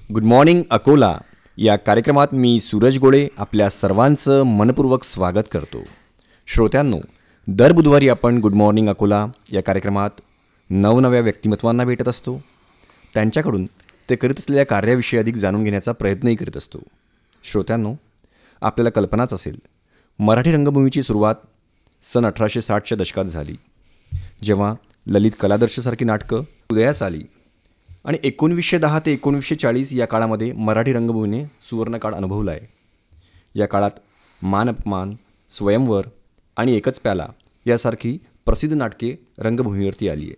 Good morning Akola या कार्यक्रमात मी सूरज गोळे आपल्या सर्वांचं मनपूर्वक स्वागत करतो. श्रोत्यांनो, दर बुधवारी आपण गुड मॉर्निंग अकोला या कार्यक्रमात नवनव्या व्यक्तिमत्वांना भेटत असतो. त्यांच्याकडून ते करीत असलेल्या कार्याविषयी अधिक जाणून घेण्याचा प्रयत्नही करीत असतो. श्रोत्यांनो, आपल्याला कल्पनाच असेल, मराठी रंगभूमीची सुरुवात सन 1860च्या दशकात झाली, जेव्हा ललित कलादर्शसारखी नाटकं उदयास आली आणि 1910 ते 1940 या काळामध्ये मराठी रंगभूमीने सुवर्णकाळ अनुभवला आहे. या काळात मान अपमान, स्वयंवर आणि एकच प्याला यासारखी प्रसिद्ध नाटके रंगभूमीवरती आली आहे.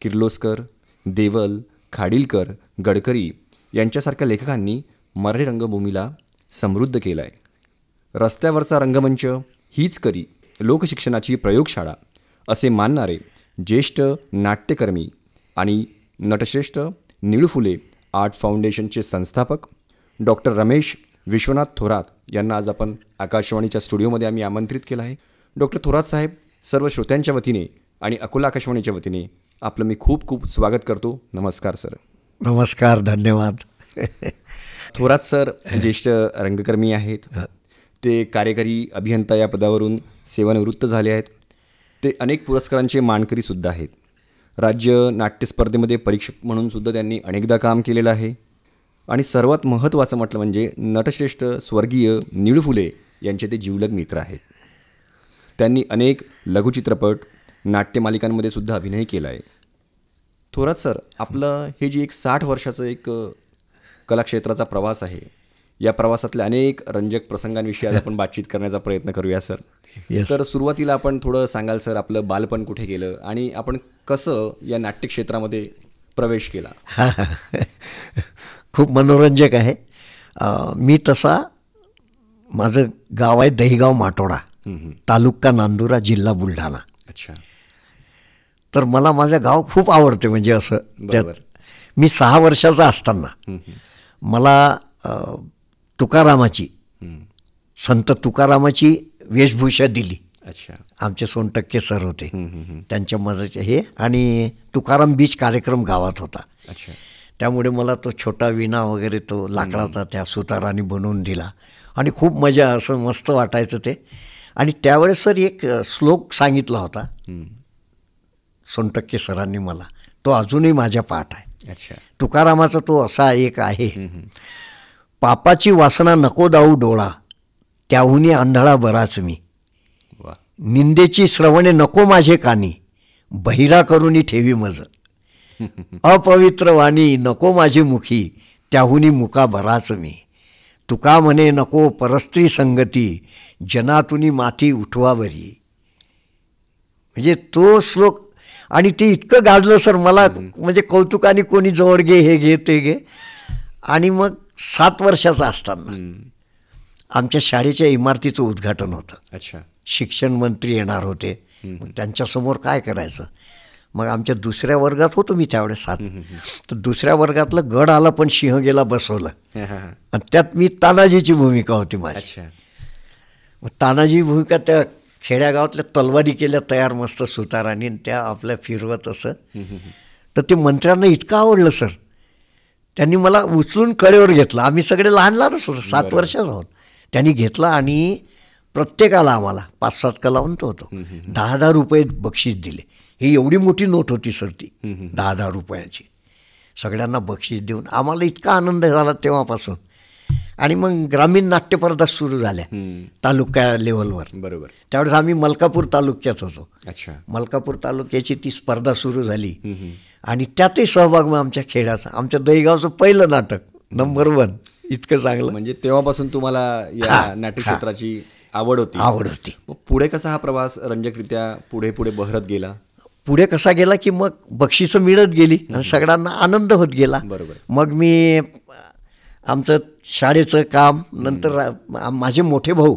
किर्लोस्कर, देवल, खाडीलकर, गडकरी यांच्यासारख्या लेखकांनी मराठी रंगभूमीला समृद्ध केलं आहे. रस्त्यावरचा रंगमंच हीच करी लोकशिक्षणाची प्रयोगशाळा असे मानणारे ज्येष्ठ नाट्यकर्मी आणि नटश्रेष्ठ निळू फुले आर्ट फाउंडेशनचे संस्थापक डॉक्टर रमेश विश्वनाथ थोरात यांना आज आपण आकाशवाणीच्या स्टुडिओमध्ये आम्ही आमंत्रित केलं आहे. डॉक्टर थोरात साहेब, सर्व श्रोत्यांच्या वतीने आणि अकोला आकाशवाणीच्या वतीने आपलं मी खूप खूप स्वागत करतो. नमस्कार सर. नमस्कार, धन्यवाद. थोरात सर ज्येष्ठ रंगकर्मी आहेत. ते कार्यकारी अभियंता या पदावरून सेवानिवृत्त झाले आहेत. ते अनेक पुरस्कारांचे मानकरीसुद्धा आहेत. राज्य नाट्य स्पर्धेमध्ये परीक्षक म्हणून सुद्धा त्यांनी अनेकदा काम केलेलं आहे. आणि सर्वात महत्त्वाचं म्हटलं म्हणजे नटश्रेष्ठ स्वर्गीय निळू फुले यांचे ते जिवलग मित्र आहेत. त्यांनी अनेक लघुचित्रपट, नाट्यमालिकांमध्ये सुद्धा अभिनय केला आहे. थोरात सर, आपलं हे जे एक 60 वर्षाचं एक कलाक्षेत्राचा प्रवास आहे, या प्रवासातल्या अनेक रंजक प्रसंगांविषयी आज आपण बातचीत करण्याचा प्रयत्न करूया सर. तर सुरुवातीला आपण थोडं सांगाल सर, आपलं बालपण कुठे गेलं आणि आपण कसं या नाट्यक्षेत्रामध्ये प्रवेश केला? खूप मनोरंजक आहे. मी तसा, माझं गाव आहे दहीगाव माटोडा, तालुका नांदुरा, जिल्हा बुलढाणा. अच्छा. तर मला माझं गाव खूप आवडते. म्हणजे असं त्यात मी 6 वर्षाचा असताना मला तुकारामाची, संत तुकारामाची वेशभूषा दिली. अच्छा. आमचे सोनटक्के सर होते, त्यांच्या मदत हे, आणि तुकाराम बीच कार्यक्रम गावात होता. अच्छा. त्यामुळे मला तो छोटा विणा वगैरे तो लाकडाचा त्या सुताराने बनवून दिला आणि खूप मजा, असं मस्त वाटायचं ते. आणि त्यावेळेस सर एक श्लोक सांगितला होता सोनटक्के सरांनी मला, तो अजूनही माझ्या पाठ आहे. अच्छा. तुकारामाचा तो असा एक आहे, पापाची वासना नको दाऊ डोळा, त्याहून आंधळा बराच मी, निंदेची श्रवणे नको माझे कानी, बहिरा करुनी ठेवी मज, अपवित्र वाणी नको माझी मुखी, त्याहून मुका बराच मी, तुका म्हणे नको परस्त्री संगती, जनातुनी माथी उठवावरी. म्हणजे तो श्लोक, आणि ते इतकं गाजलं सर मला, म्हणजे कौतुकाने कोणी जवळ घे, हे घे, ते घे. आणि मग 7 वर्षाचा असताना आमच्या शाळेच्या इमारतीचं उद्घाटन होतं. अच्छा. शिक्षण मंत्री येणार होते. मग त्यांच्यासमोर काय करायचं, मग आमच्या दुसऱ्या वर्गात होतो मी त्यावेळेस 7. तर दुसऱ्या वर्गातलं गड आला पण सिंह गेला बसवलं, आणि त्यात मी तानाजीची भूमिका होती माझी. अच्छा. मग तानाजी भूमिका त्या खेड्यागावातल्या तलवारी केल्या तयार मस्त सुतारांनी, त्या आपल्या फिरवत असं. तर ते मंत्र्यांना इतकं आवडलं सर, त्यांनी मला उचलून कडेवर घेतलं. आम्ही सगळे लहान लहानच होतो, 7 वर्षाचा आहोत. त्यांनी घेतला आणि प्रत्येकाला, आम्हाला 5-7 कलावंत होतो, 10,000 रुपये बक्षीस दिले. ही एवढी मोठी नोट होती सर ती, 10,000 रुपयाची. सगळ्यांना बक्षीस देऊन आम्हाला इतका आनंद झाला तेव्हापासून. आणि मग ग्रामीण नाट्यस्पर्धा सुरू झाल्या तालुका लेवलवर. बरोबर. त्यावेळेस आम्ही मलकापूर तालुक्यात होतो. अच्छा. मलकापूर तालुक्याची ती स्पर्धा सुरू झाली आणि त्यातही सहभाग मग आमच्या खेळाचा. आमच्या दहीगावचं पहिलं नाटक नंबर 1, इतकं चांगलं. म्हणजे तेव्हापासून तुम्हाला या नाट्यक्षेत्राची आवड होती. मग पुढे कसा हा प्रवास रंजकरित्या पुढे पुढे बहरत गेला? पुढे कसा गेला की मग बक्षिसं मिळत गेली आणि सगळ्यांना आनंद होत गेला. बरोबर. मग मी आमचं शाळेचं काम, नंतर माझे मोठे भाऊ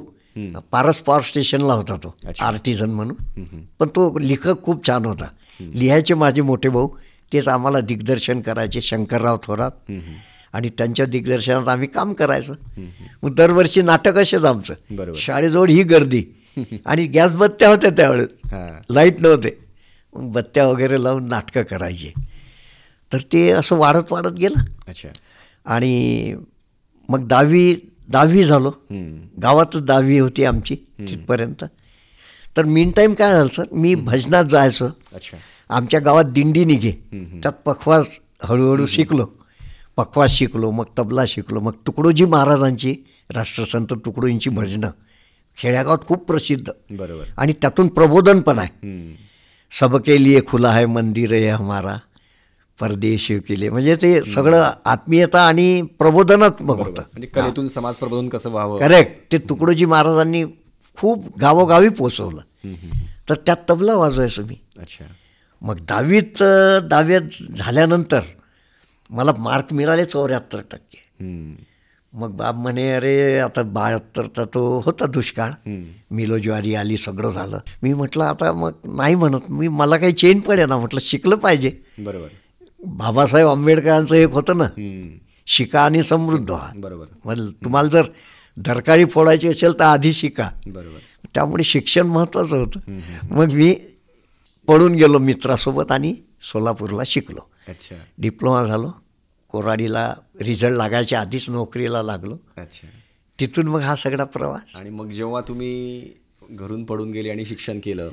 पारस पॉवर स्टेशनला होता तो आर्टिझन म्हणून, पण तो लेखक खूप छान होता. लिहायचे माझे मोठे भाऊ, तेच आम्हाला दिग्दर्शन करायचे, शंकरराव थोरात, आणि त्यांच्या दिग्दर्शनात आम्ही काम करायचं. मग दरवर्षी नाटक असेच आमचं. शाळेजवळ ही गर्दी, आणि गॅस बत्त्या होत्या त्यावेळेस, लाईट नव्हते. मग बत्त्या वगैरे लावून नाटकं करायचे. तर ते असं वाढत वाढत गेलं. अच्छा. आणि मग दहावी झालो. गावातच 10वी होती आमची तिथपर्यंत. तर मीन टाईम काय झालं सर, मी भजनात जायचं. अच्छा. आमच्या गावात दिंडी निघे, त्यात पखवाज हळूहळू शिकलो. पखवाज शिकलो, मग तबला शिकलो, मग तुकडोजी महाराजांची, राष्ट्रसंत तुकडोजींची भजनं खेड्यागावात खूप प्रसिद्ध. बरोबर. आणि त्यातून प्रबोधन पण आहे. सबके लिए खुला है मंदिर है हमारा परदेशी केले, म्हणजे ते सगळं आत्मीयता आणि प्रबोधनात्मक होतं. म्हणजे कलेतून समाज प्रबोधन कसं व्हावं. करेक्ट. ते तुकडोजी महाराजांनी खूप गावोगावी पोचवलं. तर त्यात तबला वाजवायचो मी. अच्छा. मग दहावीत झाल्यानंतर मला मार्क मिळाले 74%. मग बाब म्हणे अरे आता 72चा तो होता दुष्काळ, मिलो ज्वारी आली, सगळं झालं. मी म्हटलं आता मग नाही म्हणत मी, मला काही चेन पडे ना, म्हटलं शिकलं पाहिजे. बरोबर. बाबासाहेब आंबेडकरांचं एक होतं ना, शिका आणि समृद्ध व्हा. बरोबर. मग तुम्हाला जर दरकाळी फोडायची असेल तर आधी शिका. बरोबर. त्यामुळे शिक्षण महत्त्वाचं होतं. मग मी पळून गेलो मित्रासोबत आणि सोलापूरला शिकलो. अच्छा. डिप्लोमा झालो. कोराडीला रिझल्ट लागायच्या आधीच नोकरीला लागलो. अच्छा. तिथून मग हा सगळा प्रवास. आणि मग जेव्हा तुम्ही घरून पडून गेले आणि शिक्षण केलं,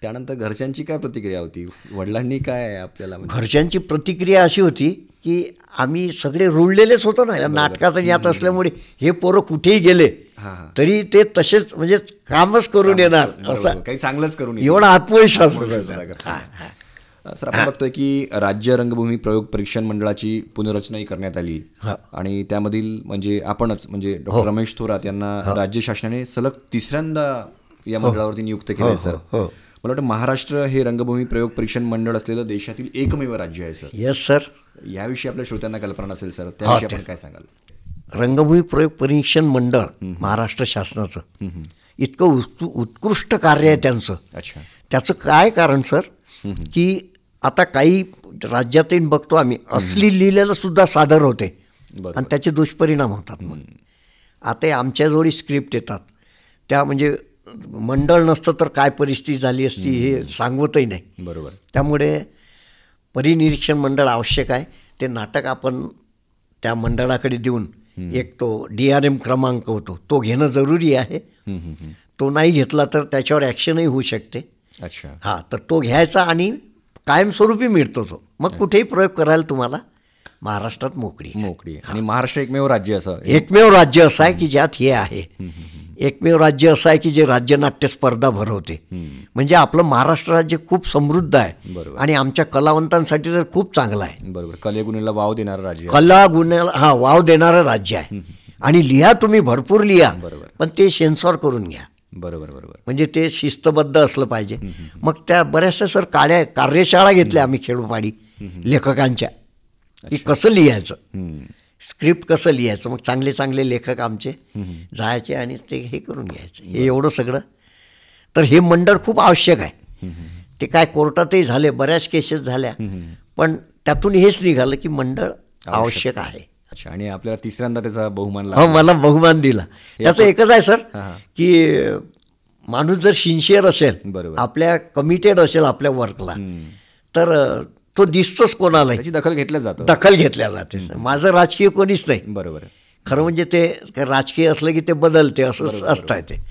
त्यानंतर घरच्यांची काय प्रतिक्रिया होती? वडिलांनी काय आपल्याला घरच्यांची प्रतिक्रिया अशी होती की आम्ही सगळे रुळलेलेच होतो ना या नाटकात यात असल्यामुळे, हे पोरं कुठेही गेले तरी ते तसेच म्हणजे कामच करून येणार, असं काही चांगलंच करून एवढा आत्मविश्वास होता. सर, आपण बघतोय की राज्य रंगभूमी प्रयोग परीक्षण मंडळाची पुनर्रचनाही करण्यात आली आणि त्यामधील म्हणजे आपणच म्हणजे डॉक्टर रमेश थोरात यांना राज्य शासनाने सलग 3ऱ्यांदा या मंडळावरती नियुक्त केलंय. सर, मला वाटतं महाराष्ट्र हे रंगभूमी प्रयोग परीक्षण मंडळ असलेलं देशातील एकमेव राज्य आहे. Sir, yes sir. याविषयी आपल्या श्रोत्यांना कल्पना नसेल सर, त्याविषयी आपण काय सांगाल? रंगभूमी प्रयोग परीक्षण मंडळ महाराष्ट्र शासनाचं इतकं उत्कृष्ट कार्य आहे त्यांचं. अच्छा. त्याचं काय कारण सर की आता काही राज्यातही बघतो आम्ही असली लिहिलेलं सुद्धा सादर होते आणि त्याचे दुष्परिणाम होतात. मग आता आमच्याजवळ स्क्रिप्ट येतात त्या, म्हणजे मंडळ नसतं तर काय परिस्थिती झाली असती हे सांगवतही नाही. बरोबर. त्यामुळे परिनिरीक्षण मंडळ आवश्यक आहे. ते नाटक आपण त्या मंडळाकडे देऊन एक तो DRM क्रमांक होतो तो घेणं जरुरी आहे. तो नाही घेतला तर त्याच्यावर ॲक्शनही होऊ शकते. अच्छा. हां, तर तो घ्यायचा आणि कायमस्वरूपी मिळतो तो. मग कुठेही प्रयोग करायला तुम्हाला महाराष्ट्रात मोकळी. आणि महाराष्ट्र एकमेव राज्य असं आहे की ज्यात हे आहे. एकमेव राज्य असं आहे की जे राज्यनाट्य स्पर्धा भरवते. म्हणजे आपलं महाराष्ट्र राज्य खूप समृद्ध आहे आणि आमच्या कलावंतांसाठी तर खूप चांगलं आहे. बरोबर. कलेगुणाला वाव देणारं राज्य, कलागुणाला वाव देणारं राज्य आहे. आणि लिहा तुम्ही भरपूर लिहा, पण ते सेन्सॉर करून घ्या. बरोबर. म्हणजे ते शिस्तबद्ध असलं पाहिजे. मग त्या बऱ्याचशा सर कार्यशाळा घेतल्या आम्ही खेडोपाडी लेखकांच्या, की कसं लिहायचं, स्क्रिप्ट कसं लिहायचं. मग चांगले चांगले लेखक आमचे जायचे आणि ते हे करून घ्यायचं. हे एवढं सगळं. तर हे मंडळ खूप आवश्यक आहे. ते काय कोर्टातही झाले, बऱ्याच केसेस झाल्या, पण त्यातून हेच निघालं की मंडळ आवश्यक आहे. अच्छा. आणि आपल्याला 3ऱ्यांदा त्याचा बहुमान हो, मला बहुमान दिला. त्याचं एकच आहे सर की माणूस जर सिन्सिअर असेल, आपल्या कमिटेड असेल आपल्या वर्कला, तर तो दिसतोच कोणाला, त्याची दखल घेतल्या जाते. माझं राजकीय कोणीच नाही. बरोबर. खरं म्हणजे ते राजकीय असलं की ते बदलते असं असतं ते.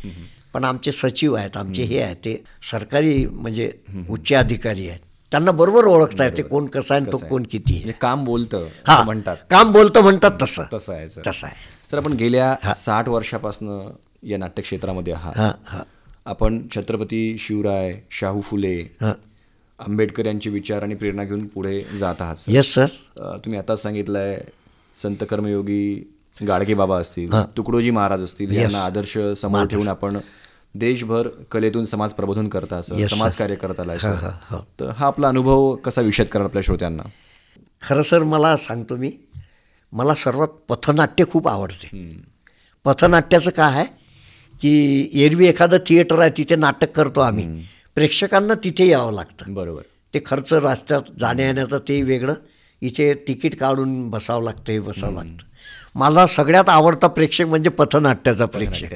पण आमचे सचिव आहेत, आमचे हे आहेत, ते सरकारी म्हणजे उच्च अधिकारी आहेत. त्यांना बरोबर ओळखता येते कोण कसा आहे तो कोण किती आहे. काम बोलतं म्हणतात, काम बोलतं म्हणतात तसं आहे. तसं आहे. सर, आपण गेल्या 60 वर्षापासून या नाट्यक्षेत्रामध्ये आहात. आपण छत्रपती शिवराय, शाहू फुले, आंबेडकर यांचे विचार आणि प्रेरणा घेऊन पुढे जात आहात. Yes sir. तुम्ही आताच सांगितलंय संत कर्मयोगी गाडगे बाबा असतील, तुकडोजी महाराज असतील, यांना आदर्श समोर ठेवून आपण देशभर कलेतून समाज प्रबोधन करता, समाज कार्य करत आलाय. तर हा आपला अनुभव कसा विशद कराल आपल्या श्रोत्यांना? खरं सर, मला सांगतो मी, मला सर्वात पथनाट्य खूप आवडते. पथनाट्याचं काय आहे की एरवी एखादं थिएटर आहे तिथे नाटक करतो आम्ही, प्रेक्षकांना तिथे यावं लागतं. बरोबर. ते खर्च रस्त्यात जाण्या येण्याचं ते वेगळं, इथे तिकीट काढून बसावं लागतं, हे बसावं लागतं. मला सगळ्यात आवडता प्रेक्षक म्हणजे पथनाट्याचा प्रेक्षक.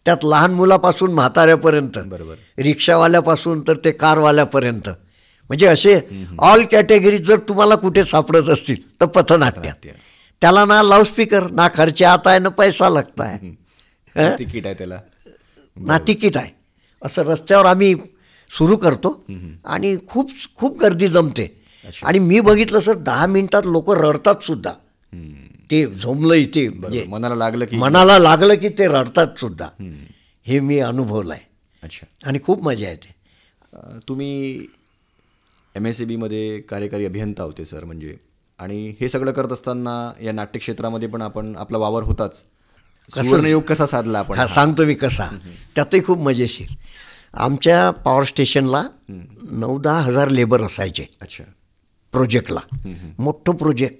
त्यात लहान मुलापासून म्हाताऱ्यापर्यंत, रिक्षावाल्यापासून तर ते कारवाल्यापर्यंत, म्हणजे असे ऑल कॅटेगरी जर तुम्हाला कुठे सापडत असतील तर पथनाट्य. त्याला ना लाऊडस्पीकर, ना खर्च आता आहे, ना पैसा लगता आहे, तिकीट आहे त्याला, ना तिकीट आहे. असं रस्त्यावर आम्ही सुरू करतो आणि खूप खूप गर्दी जमते. आणि मी बघितलं सर 10 मिनिटात लोक रडतात सुद्धा. ते झोंबलं इथे, म्हणजे मनाला लागलं की ते रडतात सुद्धा. हे मी अनुभवलं आहे. अच्छा. आणि खूप मजा येते. तुम्ही MSCB कार्यकारी अभियंता होते सर, म्हणजे आणि हे सगळं करत असताना या नाट्यक्षेत्रामध्ये पण आपण आपला वावर होताच. सुवर्णयोग कसा साधला आपण? हा सांगतो मी कसा. त्यातही खूप मजेशीर. आमच्या पॉवर स्टेशनला 9-10 हजार लेबर असायचे. अच्छा. प्रोजेक्टला मोठं प्रोजेक्ट,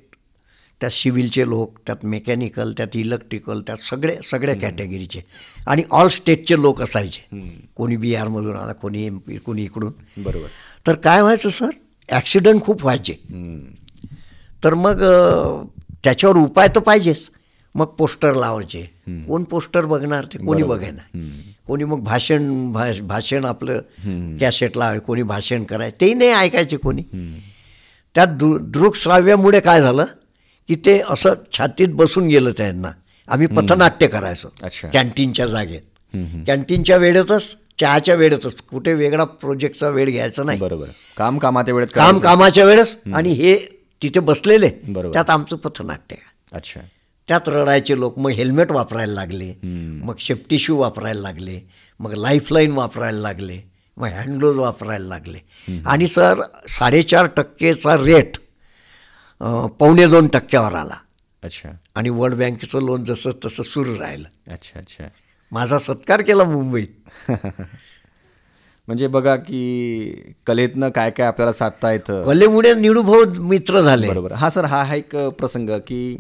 त्यात सिव्हिलचे लोक, त्यात मेकॅनिकल, त्यात इलेक्ट्रिकल, त्यात सगळ्या कॅटेगरीचे आणि ऑल स्टेटचे लोक असायचे. कोणी बिहारमधून आला, कोणी MP, कोणी इकडून. बरोबर. तर काय व्हायचं सर, ॲक्सिडेंट खूप व्हायचे. तर मग त्याच्यावर उपाय तर पाहिजेच. मग पोस्टर लावायचे. कोण पोस्टर बघणार, ते कोणी बघेना. कोणी मग भाषण आपलं कॅसेट लावाय, कोणी भाषण करायचं, तेही नाही ऐकायचे कोणी. त्यात दृकश्राव्यामुळे काय झालं की ते असं छातीत बसून गेलं त्यांना. आम्ही पथनाट्य करायचो कॅन्टीनच्या जागेत. कॅन्टीनच्या वेळेतच, चहाच्या वेळेतच, कुठे वेगळा प्रोजेक्टचा वेळ घ्यायचा नाही. बरोबर. कामाच्या वेळेत, कामाच्या वेळेस. आणि हे तिथे बसलेले, त्यात आमचं पथनाट्य. अच्छा. त्यात रडायचे लोक. मग हेल्मेट वापरायला लागले, मग सेफ्टी शू वापरायला लागले, मग लाईफलाईन वापरायला लागले, मग हँडग्लोव्ज वापरायला लागले. आणि सर 4.5% रेट 2.25% आला. अच्छा. आणि वर्ल्ड बँकेचं लोन जसं तसं सुरू राहिलं. अच्छा अच्छा. माझा सत्कार केला मुंबईत. म्हणजे बघा की कलेतनं काय काय आपल्याला साधता येतं. कलेमुळे निडूभाऊ मित्र झाले. बरोबर. हा सर, हा एक प्रसंग की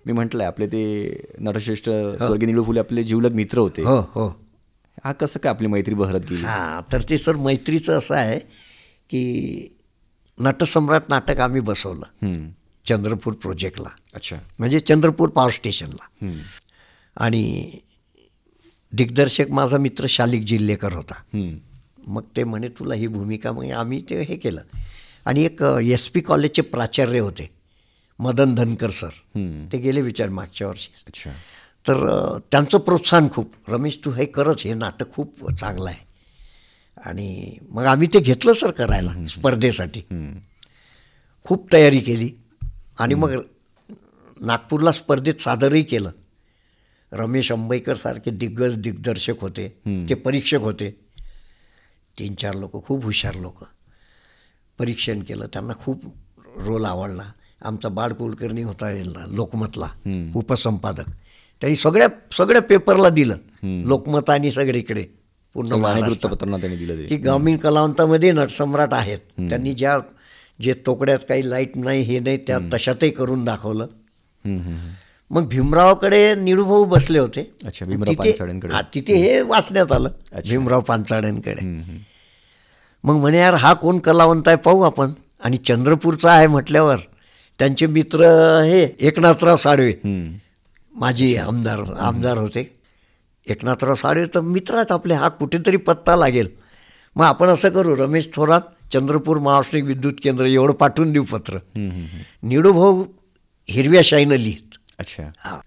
मी म्हटलंय आपले ते नटश्रेष्ठ स्वर्गीय निळू फुले आपले जिवलग मित्र होते. हो हो. हा कसं काय आपली मैत्री बहरत गेली? हां, तर ते सर मैत्रीचं असं आहे की नटसम्राट नाटक आम्ही बसवलं चंद्रपूर प्रोजेक्टला. अच्छा. म्हणजे चंद्रपूर पॉवर स्टेशनला. आणि दिग्दर्शक माझा मित्र शालिक जिल्हेकर होता. मग ते म्हणे तुला ही भूमिका. मग आम्ही ते हे केलं. आणि एक SP कॉलेजचे प्राचार्य होते मदन धनकर सर, ते गेले विचार मागच्या वर्षी. अच्छा. तर त्यांचं प्रोत्साहन खूप, रमेश तू हे करच, हे नाटक खूप चांगलं आहे. आणि मग आम्ही ते घेतलं सर करायला स्पर्धेसाठी. खूप तयारी केली आणि मग नागपूरला स्पर्धेत सादरही केलं. रमेश अंबईकर सारखे दिग्गज दिग्दर्शक होते, ते परीक्षक होते. 3-4 लोक, खूप हुशार लोक. परीक्षण केलं, त्यांना खूप रोल आवडला. आमचा बाळ कुलकर्णी होता लोकमतला उपसंपादक. त्यांनी सगळ्या पेपरला दिलं, लोकमत आणि सगळीकडे पूर्ण वृत्तपत्रांना त्यांनी दिलं की ग्रामीण कलावंतामध्ये नटसम्राट आहेत. त्यांनी जे तोकड्यात काही लाईट नाही, हे नाही, त्या तशातही करून दाखवलं. मग भीमरावकडे निळूभाऊ बसले होते. तिथे हे वाचण्यात आलं भीमराव पांचाळ्यांकडे. मग म्हणे यार हा कोण कलावंत आहे पाहू आपण. आणि चंद्रपूरचा आहे म्हटल्यावर त्यांचे मित्र हे एकनाथराव साळवे, माजी आमदार होते. एकनाथराव साळवे तर मित्र आहेत आपले, हा कुठेतरी पत्ता लागेल. मग आपण असं करू, रमेश थोरात चंद्रपूर महाराष्ट्रीय विद्युत केंद्र एवढं पाठवून देऊ पत्र. निळूभाऊ हिरव्या शाईनं लिहित. अच्छा. हां.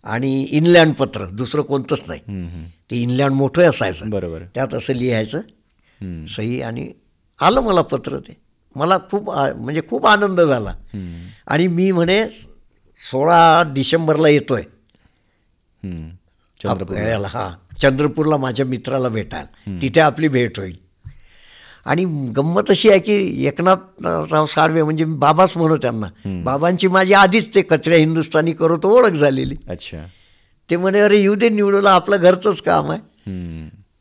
आणि इनलँड पत्र, दुसरं कोणतंच नाही. ते इनलँड मोठं असायचं. बरोबर. त्यात असं लिहायचं सही. आणि आलं मला पत्र. ते मला खूप आनंद झाला. आणि मी म्हणे 16 डिसेंबरला येतोय चंद्रपूरला. हां, चंद्रपूरला माझ्या मित्राला भेटायला, तिथे आपली भेट होईल. आणि गंमत अशी आहे की एकनाथराव साळवे म्हणजे बाबाच म्हणू त्यांना. बाबांची माझी आधीच ते कचऱ्या हिंदुस्थानी करतो ओळख झालेली. अच्छा. ते म्हणे अरे येऊ दे निवडूला, आपलं घरचंच काम आहे.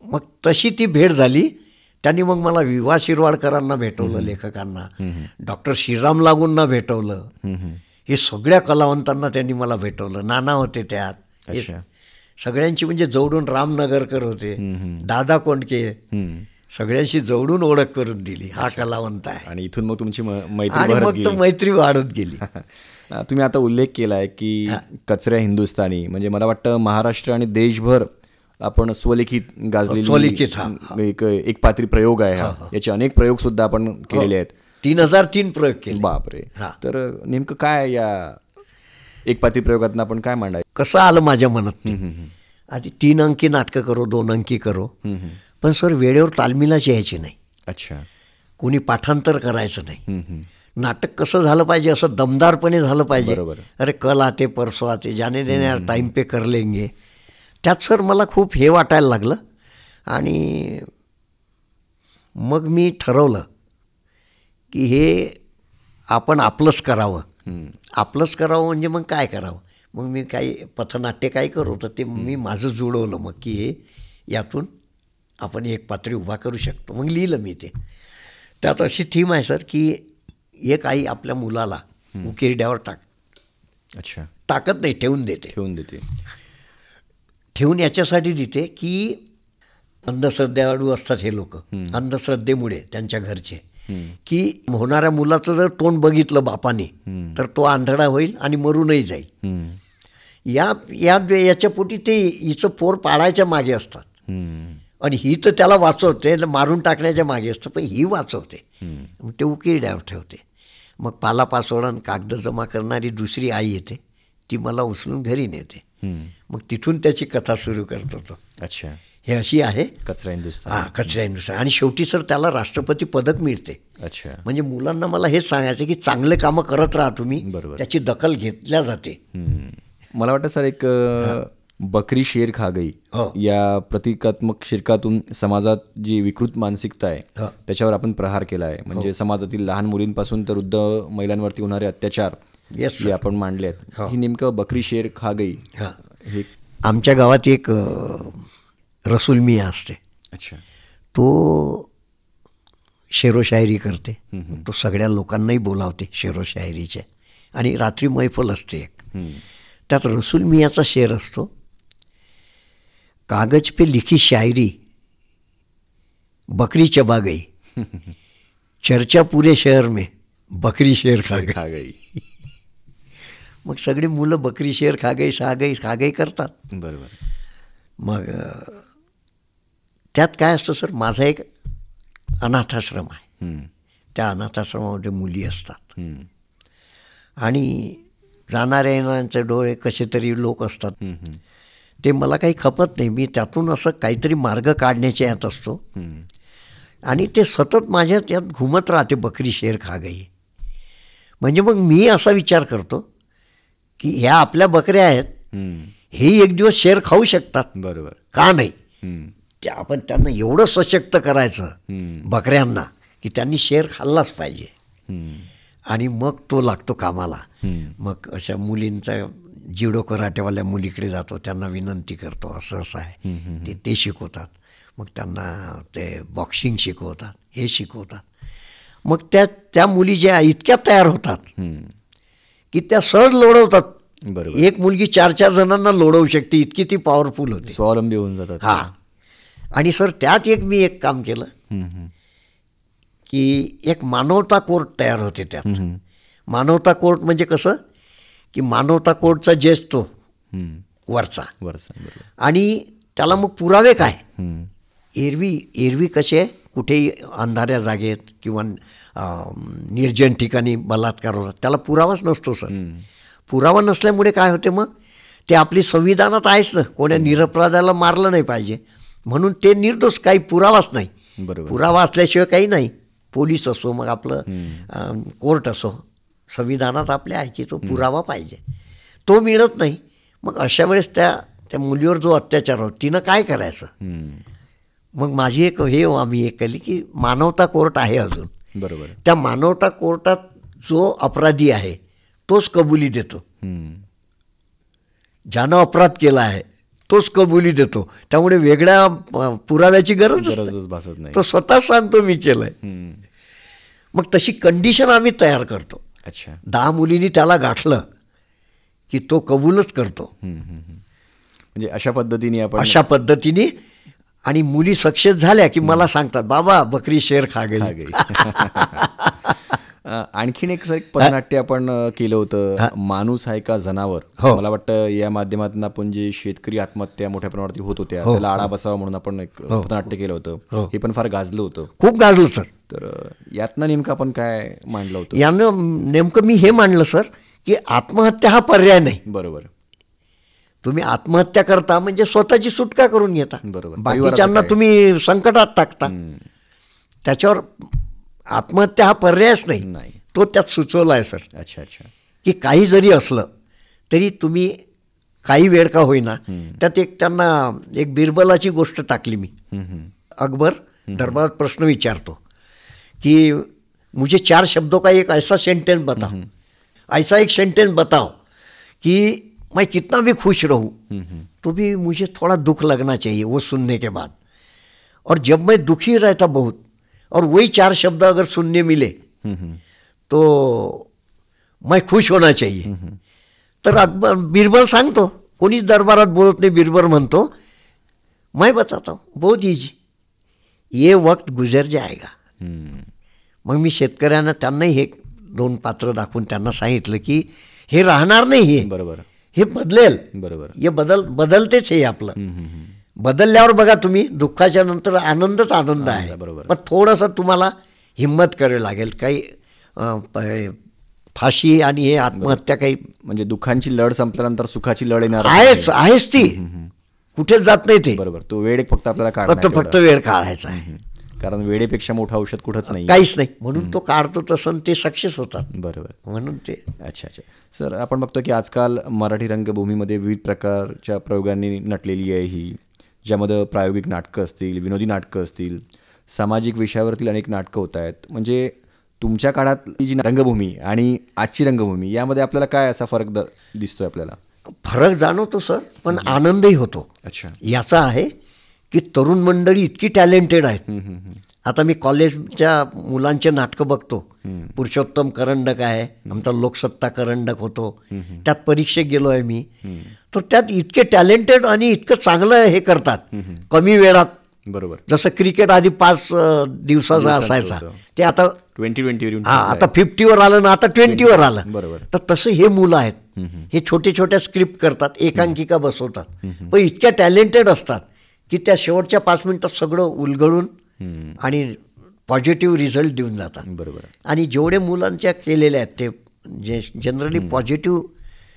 मग तशी ती भेट झाली. त्यांनी मग मला विवा शिरवाडकरांना भेटवलं, लेखकांना, डॉक्टर श्रीराम लागूंना भेटवलं. हे सगळ्या कलावंतांना त्यांनी मला भेटवलं. नाना होते त्यात. सगळ्यांची म्हणजे जवळून रामनगरकर होते, दादा कोंडके, सगळ्यांशी जवळून ओळख करून दिली. हा कलावंत आहे. आणि इथून मग तुमची मैत्री आणि मग तो मैत्री वाढत गेली. तुम्ही आता उल्लेख केला आहे की कचऱ्या हिंदुस्थानी, म्हणजे मला वाटतं महाराष्ट्र आणि देशभर आपण स्वलिखित गाजलेली एक पात्री प्रयोग आहे हा. याचे अनेक प्रयोग सुद्धा आपण केलेले आहेत. 3003 प्रयोग केले. बापरे. तर नेमकं काय या एक पात्री प्रयोगातनं आपण काय मांडाय? कसं आलं माझ्या मनात ते. आधी 3 अंकी नाटकं करो, 2 अंकी करो, पण सर वेळेवर तालमीलाच यायची नाही. अच्छा. कोणी पाठांतर करायचं नाही. नाटक कसं झालं पाहिजे, असं दमदारपणे झालं पाहिजे. अरे कल आते परसो आते, जाने देने यार टाईम पे कर लेंगे. त्यात सर मला खूप हे वाटायला लागलं आणि मग मी ठरवलं की हे आपण आपलंच करावं. आपलंच करावं म्हणजे मग काय करावं. मग मी काही पथनाट्य काय करू, तर ते मी माझं जुळवलं मग की हे यातून आपण एक पात्री उभा करू शकतो. मग लिहिलं मी ते. त्यात अशी थीम आहे सर की एक आई आपल्या मुलाला उकिरड्यावर अच्छा टाकत नाही, ठेवून देते. ठेवून याच्यासाठी देते की अंधश्रद्धाळू असतात हे लोक, अंधश्रद्धेमुळे त्यांच्या घरचे, की होणाऱ्या मुलाचं जर तोंड बघितलं बापाने तर तो आंधळा होईल आणि मरूनही जाईल. याच्या पोटी ते हिचं पोर पाळायच्या मागे असतात आणि ही तर त्याला वाचवते, मारून टाकण्याच्या मागे असतं, पण ही वाचवते. मग ते उकिरड्यावर ठेवते. मग पालापाचोळा कागद जमा करणारी दुसरी आई येते, ती मला उचलून घरी नेते. मग तिथून त्याची कथा सुरू करतो तो. अच्छा. हे अशी आहे कचरा हिंदुस्तान. हां, कचरा हिंदुस्तान. आणि शेवटी सर त्याला राष्ट्रपती पदक मिळते. अच्छा. म्हणजे मुलांना मला हेच सांगायचं की चांगले कामं करत राहा तुम्ही, त्याची दखल घेतल्या जाते. मला वाटतं सर एक बकरी शेर खा गई या प्रतिकात्मक शीर्षकातून समाजात जी विकृत मानसिकता आहे त्याच्यावर आपण प्रहार केला आहे. म्हणजे समाजातील लहान मुलींपासून तर वृद्ध महिलांवरती होणारे अत्याचार जे आपण मांडले आहेत, ही नेमकं बकरी शेर खा गई. हे आमच्या गावात एक रसूल मिया असते. अच्छा. तो शेरो शायरी करते. तो सगळ्या लोकांनाही बोलावते शेरो शायरीचे. आणि रात्री मैफल असते एक. त्यात रसूल मियाचा शेर असतो, कागज पे लिखी शायरी बकरी चबा गई, चर्चा पूरे शहर में बकरी शेर खा गई. मग सगळी मुलं बकरी शेर खा गई करतात. बरोबर. मग त्यात काय असतं सर, माझा एक अनाथाश्रम आहे. त्या अनाथाश्रमामध्ये मुली असतात आणि जाणाऱ्या येणाऱ्यांचे डोळे कसे तरी लोक असतात. ते मला काही खपत नाही. मी त्यातून असं काहीतरी मार्ग काढण्याच्या यात असतो आणि ते सतत माझ्या त्यात घुमत राहते, बकरी शेर खा गई. म्हणजे मग मी असा विचार करतो की ह्या आपल्या बकऱ्या आहेत, हे एक दिवस शेर खाऊ शकतात. बरोबर. का नाही. ते आपण त्यांना एवढं सशक्त करायचं बकऱ्यांना की त्यांनी शेर खाल्लाच पाहिजे. आणि मग तो लागतो कामाला. मग अशा मुलींचा जिडो कराटेवाल्या मुलीकडे जातो, त्यांना विनंती करतो असं असं आहे, ते शिकवतात. मग त्यांना ते बॉक्सिंग शिकवतात, हे शिकवतात. मग त्या मुली ज्या इतक्या तयार होतात की त्या सहज लोढवतात. एक मुलगी 4-4 जणांना लोढवू शकते, इतकी ती पॉवरफुल होते, स्वावलंबी होऊन जातात. हां. आणि सर त्यात मी एक काम केलं की एक मानवता कोर्ट तयार होते. त्यात मानवता कोर्ट म्हणजे कसं की मानवता कोर्टचा जज तो वरचा आणि त्याला मग पुरावे काय. एरवी कसे कुठेही अंधाऱ्या जागेत किंवा निर्जन ठिकाणी बलात्कार होतात, त्याला पुरावाच नसतो सर. पुरावा नसल्यामुळे काय होते, मग ते आपली संविधानात आहेच ना, कोण्या निरपराधाला मारलं नाही पाहिजे म्हणून ते निर्दोष, काही पुरावाच नाही. पुरावा असल्याशिवाय काही नाही. पोलीस असो, मग आपलं कोर्ट असो, संविधानात आपल्या आहे की तो पुरावा पाहिजे, तो मिळत नाही. मग अशा वेळेस त्या मुलीवर जो अत्याचार होतो तिनं काय करायचं. मग माझी आम्ही एक केली की मानवता कोर्ट आहे अजून. बरोबर. त्या मानवता कोर्टात जो अपराधी आहे तोच कबुली देतो, ज्यानं अपराध केला आहे तोच कबुली देतो. त्यामुळे वेगळ्या पुराव्याची गरजच भासत नाही. तो स्वतःच सांगतो मी केलंय. मग तशी कंडिशन आम्ही तयार करतो. अच्छा. 10 मुलींनी त्याला गाठलं की तो कबूलच करतो. म्हणजे अशा पद्धतीने आणि मुली सक्सेस झाल्या की मला सांगतात, बाबा बकरी शेर खा गई. आणखीन एक पथनाट्य आपण केलं होतं, माणूस आहे का जनावर. मला वाटतं या माध्यमातून आपण जे शेतकरी आत्महत्या मोठ्या प्रमाणात होत होत्या त्याला आळा बसावा म्हणून आपण एक पथनाट्य केलं होतं. हे पण फार गाजलं होतं, खूप गाजलं सर. तर यातनं नेमकं आपण काय मांडलं होतं. यानं नेमकं मी हे मांडलं सर की आत्महत्या हा पर्याय नाही. बरोबर. तुम्ही आत्महत्या करता म्हणजे स्वतःची सुटका करून घेता, बरोबर. बाकीच्यांना तुम्ही संकटात टाकता. त्याच्यावर आत्महत्या हा पर्यायच नाही, तो त्यात सुचवला आहे सर. अच्छा अच्छा. की काही जरी असलं तरी तुम्ही काही वेळ का होईना त्यात त्यांना एक बिरबलाची गोष्ट टाकली मी. अकबर दरबारात प्रश्न विचारतो की मुझे 4 शब्दों का एक ऐसा सेंटेंस बताओ, ऐसा एक सेंटेंस बताओ कि मैं कितना भी खुश रहूं तो भी मुझे थोड़ा दुख लगना चाहिए वो सुनने के बाद, और जब मैं दुखी रहता बहुत और वही 4 शब्द अगर सुनने मिले तो मैं खुश होना चाहिए. तर अकबर बिरबल सांगतो, कोणीच दरबारात बोलत नाही, बिरबल म्हणतो मैं बताता हूँ बहुत इजी, ये वक्त गुजर जाएगा. मग मी शेतकऱ्यांना त्यांनाही हे 2 पात्र दाखवून त्यांना सांगितलं की हे राहणार नाही, हे बरोबर, हे बदलेल. बरोबर. हे बदलतेच हे आपलं. बदलल्यावर बघा तुम्ही दुःखाच्या नंतर आनंदच आनंद आहे. पण थोडंसं तुम्हाला हिंमत करावी लागेल. काही फाशी आणि हे आत्महत्या काही म्हणजे दुःखांची लढ संपल्यानंतर सुखाची लढ येणार आहेच ती, कुठेच जात नाही ते. बरोबर. तो वेळ फक्त आपल्याला काढायचा, फक्त वेळ काढायचा आहे, कारण वेळेपेक्षा मोठं औषध कुठंच नाही, काहीच नाही. म्हणून तो काढतो तसं ते सक्सेस होतात. बरोबर. म्हणून ते. अच्छा अच्छा. सर, आपण बघतो की आजकाल मराठी रंगभूमीमध्ये विविध प्रकारच्या प्रयोगांनी नटलेली आहे ही, ज्यामध्ये प्रायोगिक नाटकं असतील, विनोदी नाटकं असतील, सामाजिक विषयावरतील अनेक नाटकं होत आहेत. म्हणजे तुमच्या काळातली जी रंगभूमी आणि आजची रंगभूमी यामध्ये आपल्याला काय असा फरक दिसतोय आपल्याला? फरक जाणवतो सर, पण आनंदही होतो. अच्छा. याचा आहे की तरुण मंडळी इतकी टॅलेंटेड आहेत. आता मी कॉलेजच्या मुलांचे नाटकं बघतो. पुरुषोत्तम करंडक आहे आमचा, लोकसत्ता करंडक होतो, त्यात परीक्षेत गेलो आहे मी. तर त्यात इतके टॅलेंटेड आणि इतकं चांगलं हे करतात कमी वेळात. बरोबर. जसं क्रिकेट आधी 5 दिवसाचा असायचा, ते आता 20 आता 50वर आलं ना, आता 20वर आलं. बरोबर. तर तसं हे मुलं आहेत, हे छोटे छोट्या स्क्रिप्ट करतात, एकांकिका बसवतात, पण इतक्या टॅलेंटेड असतात की त्या शेवटच्या 5 मिनिटात सगळं उलगडून आणि पॉझिटिव्ह रिझल्ट देऊन जातात. बरोबर. आणि जेवढे मुलांच्या केलेल्या आहेत ते जे जनरली पॉझिटिव्ह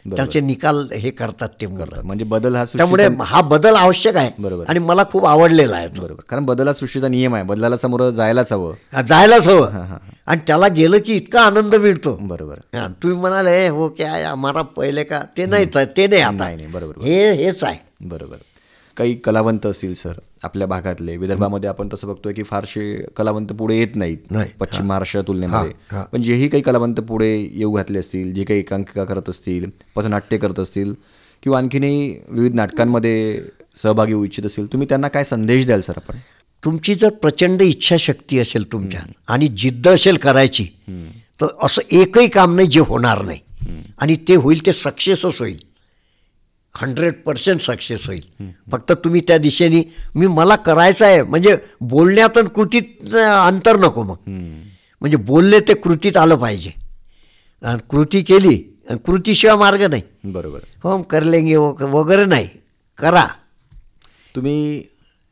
त्याचे निकाल हे करतात ते मुलं. म्हणजे बदल हा, त्यामुळे हा बदल आवश्यक आहे. बरोबर. आणि मला खूप आवडलेला आहे. बरोबर. कारण बदल हा सृष्टीचा नियम आहे, बदलाला समोर जायलाच हवं. आणि त्याला गेलं की इतका आनंद मिळतो. बरोबर. तुम्ही म्हणाले हो क्या हमारा पहिले का, ते नाही, ते नाही आता. बरोबर. हेच आहे. बरोबर. काही कलावंत असतील सर आपल्या भागातले, विदर्भामध्ये आपण तसं बघतोय की फारसे कलावंत पुढे येत नाहीत पश्चिम महाराष्ट्र तुलनेमध्ये. पण जेही काही कलावंत पुढे येऊ घातले असतील, जे काही एकांकिका करत असतील, पथनाट्य करत असतील, किंवा आणखीनही विविध नाटकांमध्ये सहभागी होऊ इच्छित असतील, तुम्ही त्यांना काय संदेश द्याल सर? आपण, तुमची जर प्रचंड इच्छाशक्ती असेल तुमच्या आणि जिद्द असेल करायची, तर असं एकही काम नाही जे होणार नाही. आणि ते होईल, ते सक्सेसच होईल, 100% सक्सेस होईल. फक्त तुम्ही त्या दिशेने, मला करायचं आहे म्हणजे बोलण्यात आणि कृतीत अंतर नको. मग म्हणजे बोलले ते कृतीत आलं पाहिजे. कृती केली, कृतीशिवाय मार्ग नाही. बरोबर. हो कर लेंगे वगैरे नाही, करा. तुम्ही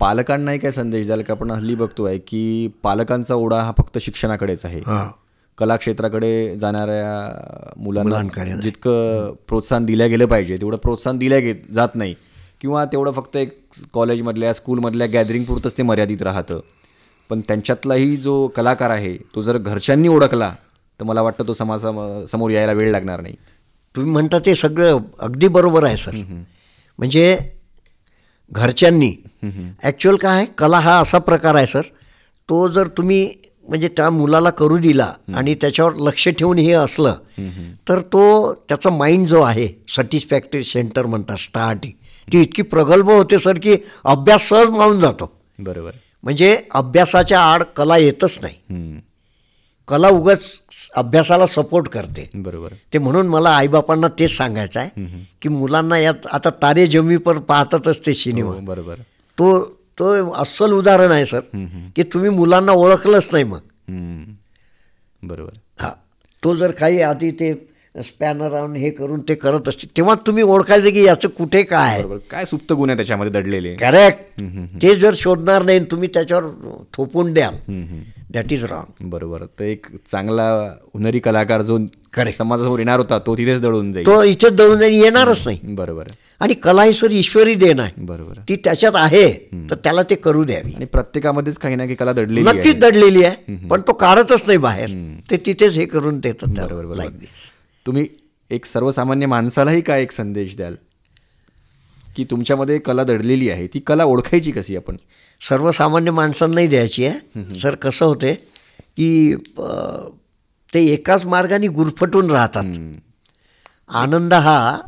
पालकांनाही काय संदेश द्याल का? आपण हल्ली बघतो आहे की पालकांचा ओढा हा फक्त शिक्षणाकडेच आहे. कला क्षेत्राकडे जाणाऱ्या मुलांना जितकं प्रोत्साहन दिलं गेलं पाहिजे तेवढं प्रोत्साहन दिलं जात नाही, किंवा तेवढं फक्त एक कॉलेजमधल्या स्कूलमधल्या गॅदरिंग पुरतंच ते मर्यादित राहतं. पण त्यांच्यातलाही जो कलाकार आहे तो जर घरच्यांनी ओळखला तर मला वाटतं तो समाजासमोर यायला वेळ लागणार नाही. तुम्ही म्हणता ते सगळं अगदी बरोबर आहे सर. म्हणजे घरच्यांनी ॲक्च्युअल काय आहे, कला हा असा प्रकार आहे सर, तो जर तुम्ही म्हणजे त्या मुलाला करू दिला आणि त्याच्यावर लक्ष ठेवून हे असलं तर तो त्याचा माइंड जो आहे, सॅटिस्फॅक्टरी सेंटर म्हणतात, स्टार्टिंग ती इतकी प्रगल्भ होते सर की अभ्यास सहज मावून जातो. बरोबर. म्हणजे अभ्यासाच्या आड कला येतच नाही. कला उगाच अभ्यासाला सपोर्ट करते. बरोबर. ते म्हणून मला आईबापांना तेच सांगायचं आहे की मुलांना यात आता तारे जमी पर पाहतातच ते सिनेमा. बरोबर. तो अस्सल उदाहरण आहे सर की तुम्ही मुलांना ओळखलंच नाही मग. बरोबर. हा, तो जर काही आधी ते स्पॅनर आणून हे करून ते करत असते तेव्हा तुम्ही ओळखायचं की याचं कुठे काय आहे, काय सुप्त गुण आहे त्याच्यामध्ये दडलेले. करेक्ट. ते जर शोधणार नाही तुम्ही त्याच्यावर थोपून द्याल दॅट इज रॉंग. बरोबर. तर एक चांगला हुनरी कलाकार जो Correct. समाजासमोर येणार होता तो तिथेच दळून जाईल. तो इथेच दळून जाईल, येणारच नाही. बरोबर आहे. आणि कला ही सर ईश्वरी देण आहे, बरोबर आहे. ती त्याच्यात आहे, तर त्याला ते करू द्यावी. आणि प्रत्येकामध्येच काही ना काही कला दडलेली नक्कीच आहे. दडलेली आहे, पण तो काढतच नाही बाहेर, ते तिथेच हे करून देतात. बरोबर. Like this. तुम्ही एक सर्वसामान्य माणसालाही काय एक संदेश द्याल की तुमच्यामध्ये कला दडलेली आहे, ती कला ओळखायची कशी आपण? सर्वसामान्य माणसांनाही द्यायची आहे सर. कसं होते की ते एकाच मार्गाने गुरफटून राहतात. आनंद हा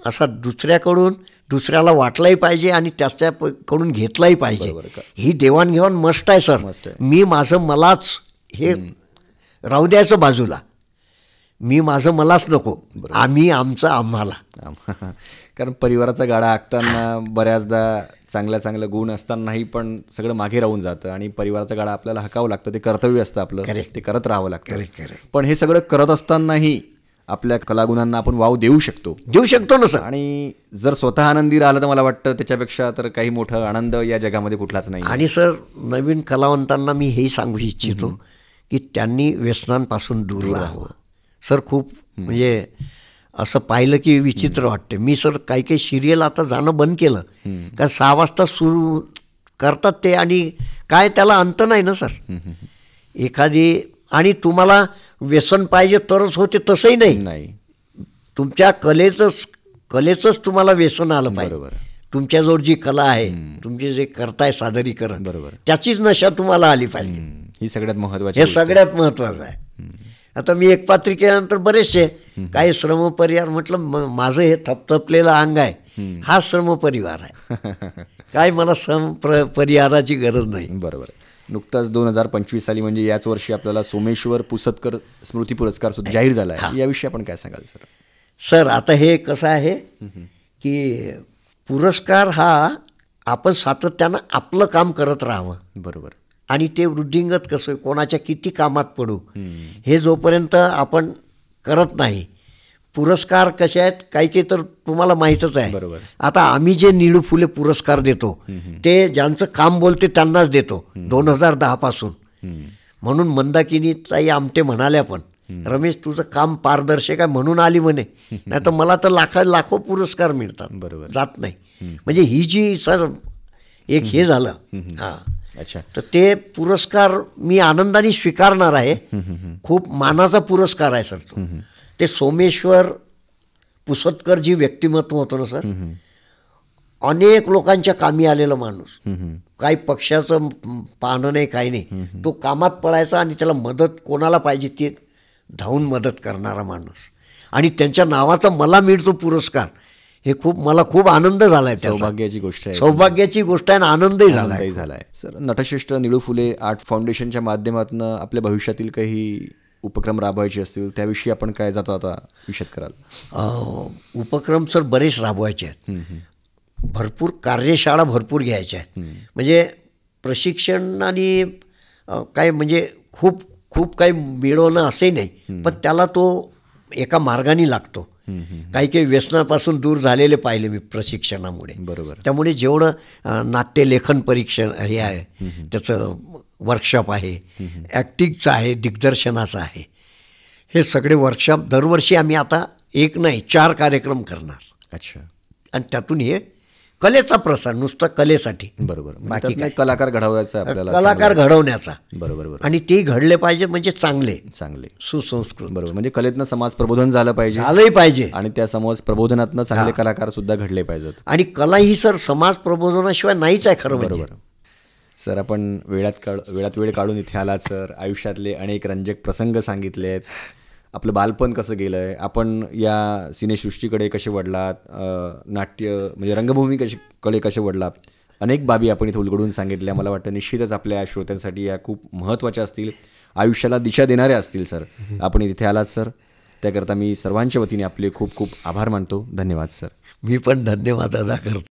असा दुसऱ्याला वाटलाही पाहिजे आणि त्याच्याकडून घेतलाही पाहिजे. ही देवाणघेवाण मस्ट आहे सर. मी माझं मलाच हे राहू द्यायचं बाजूला. मी माझं मलाच नको, आम्ही आमचं आम्हाला. कारण परिवाराचा गाडा आखताना बऱ्याचदा चांगल्या चांगल्या गुण असतानाही पण सगळं मागे राहून जातं आणि परिवाराचा गाडा आपल्याला हाकावं लागतं. ते कर्तव्य असतं आपलं, ते करत राहावं लागतं. पण हे सगळं करत असतानाही आपल्या कलागुणांना आपण वाव देऊ शकतो ना सर. आणि जर स्वतः आनंदी राहिलं तर मला वाटतं त्याच्यापेक्षा तर काही मोठा आनंद या जगामध्ये कुठलाच नाही. आणि सर नवीन कलावंतांना मी हेही सांगू इच्छितो की त्यांनी व्यसनांपासून दूर राहावं. सर खूप म्हणजे असं पाहिलं की विचित्र वाटते. मी सर काही सिरियल आता जाणं बंद केलं, कारण 6 वाजता सुरू करतात ते आणि काय त्याला अंत नाही ना सर. एखादी आणि तुम्हाला व्यसन पाहिजे तरच होते तसंही नाही. तुमच्या कलेचंच तुम्हाला व्यसन आलं पाहिजे. तुमच्याजवळ जी कला आहे, तुमचे जे करताय सादरीकरण, बरोबर, त्याचीच नशा तुम्हाला आली पाहिजे. ही सगळ्यात महत्त्वाची, हे सगळ्यात महत्त्वाचं आहे. आता मी एक पात्रिकेनंतर बरेचसे काही श्रमपरिवार म्हटलं, माझं हे थपथपलेलं अंग आहे, हा श्रमपरिवार आहे. काय मला परिहाराची गरज नाही. बरोबर. नुकताच 2025 साली म्हणजे याच वर्षी आपल्याला सोमेश्वर पुसदकर स्मृती पुरस्कार सुद्धा जाहीर झाला आहे. याविषयी आपण काय सांगाल सर? सर आता हे कसं आहे की पुरस्कार हा आपण सातत्यानं आपलं काम करत राहावं. बरोबर. आणि ते वृद्धिंगत कसं कोणाच्या किती कामात पडू हे जोपर्यंत आपण करत नाही. पुरस्कार कसे आहेत काही तर तुम्हाला माहीतच आहे. बरोबर. आता आम्ही जे निळू फुले पुरस्कार देतो ते ज्यांचं काम बोलते त्यांनाच देतो 2010 पासून. म्हणून मंदाकिनी ताई आमटे म्हणाल्या पण, रमेश तुझं काम पारदर्शक आहे म्हणून आली म्हणे, नाही तर मला तर लाखो पुरस्कार मिळतात. बरोबर. जात नाही. म्हणजे ही जी सर एक हे झालं. हां. अच्छा. तर ते पुरस्कार मी आनंदाने स्वीकारणार आहे. खूप मानाचा पुरस्कार आहे सर तो. ते सोमेश्वर पुसदकर जी व्यक्तिमत्व होतं ना सर, अनेक लोकांच्या कामी आलेला माणूस. काही पक्षाचं पाहणं नाही, काही नाही. तो कामात पडायचा आणि त्याला मदत कोणाला पाहिजे ते धावून मदत करणारा माणूस. आणि त्यांच्या नावाचा मला मिळतो पुरस्कार, हे मला खूप आनंद झाला आहे. सौभाग्याची गोष्ट आहे. सौभाग्याची गोष्ट आहे आणि आनंदही झाला आहे. सर नटश्रेष्ठ निळू फुले आर्ट फाउंडेशनच्या माध्यमातून आपल्या भविष्यातील काही उपक्रम राबवायचे असतील त्याविषयी आपण काय आता विषद कराल? उपक्रम सर बरेच राबवायचे आहेत. भरपूर कार्यशाळा भरपूर घ्यायच्या आहेत. म्हणजे प्रशिक्षण आणि काय म्हणजे खूप काही मिळवणं असे नाही, पण त्याला तो एका मार्गाने लागतो. काही व्यसनापासून दूर झालेले पाहिले मी प्रशिक्षणामुळे. बरोबर. त्यामुळे जेवढं नाट्यलेखन परीक्षण हे आहे, त्याचं वर्कशॉप आहे, ॲक्टिंगचं आहे, दिग्दर्शनाचं आहे, हे सगळे वर्कशॉप दरवर्षी आम्ही आता 1 नाही 4 कार्यक्रम करणार. अच्छा. आणि त्यातून हे कलेचा प्रसार, नुसतं कलेसाठी. बरोबर. बाकी काय कलाकार घडवायचा आपल्याला, कलाकार घडवण्याचा. बरोबर. आणि ते घडले पाहिजे म्हणजे चांगले सुसंस्कृत. बरोबर. म्हणजे कलेतनं समाज प्रबोधन झालंही पाहिजे आणि त्या समाज प्रबोधनातनं चांगले कलाकार सुद्धा घडले पाहिजेत. आणि कला ही सर समाज प्रबोधनाशिवाय नाहीच आहे खरं. बरोबर. सर आपण वेळात वेळ काढून इथे आलात सर. आयुष्यातले अनेक रंजक प्रसंग सांगितले आहेत. आपलं बालपण कसं गेलं आहे, आपण या सिनेसृष्टीकडे कसे वळलात, नाट्य म्हणजे रंगभूमी कडे कसे वळलात, अनेक बाबी आपण इथे उलगडून सांगितल्या. मला वाटतं निश्चितच आपल्या श्रोत्यांसाठी या खूप महत्त्वाच्या असतील, आयुष्याला दिशा देणाऱ्या असतील सर. आपण इथे आलात सर, त्याकरता मी सर्वांच्या वतीने आपले खूप खूप आभार मानतो. धन्यवाद सर. मी पण धन्यवाद अदा करतो.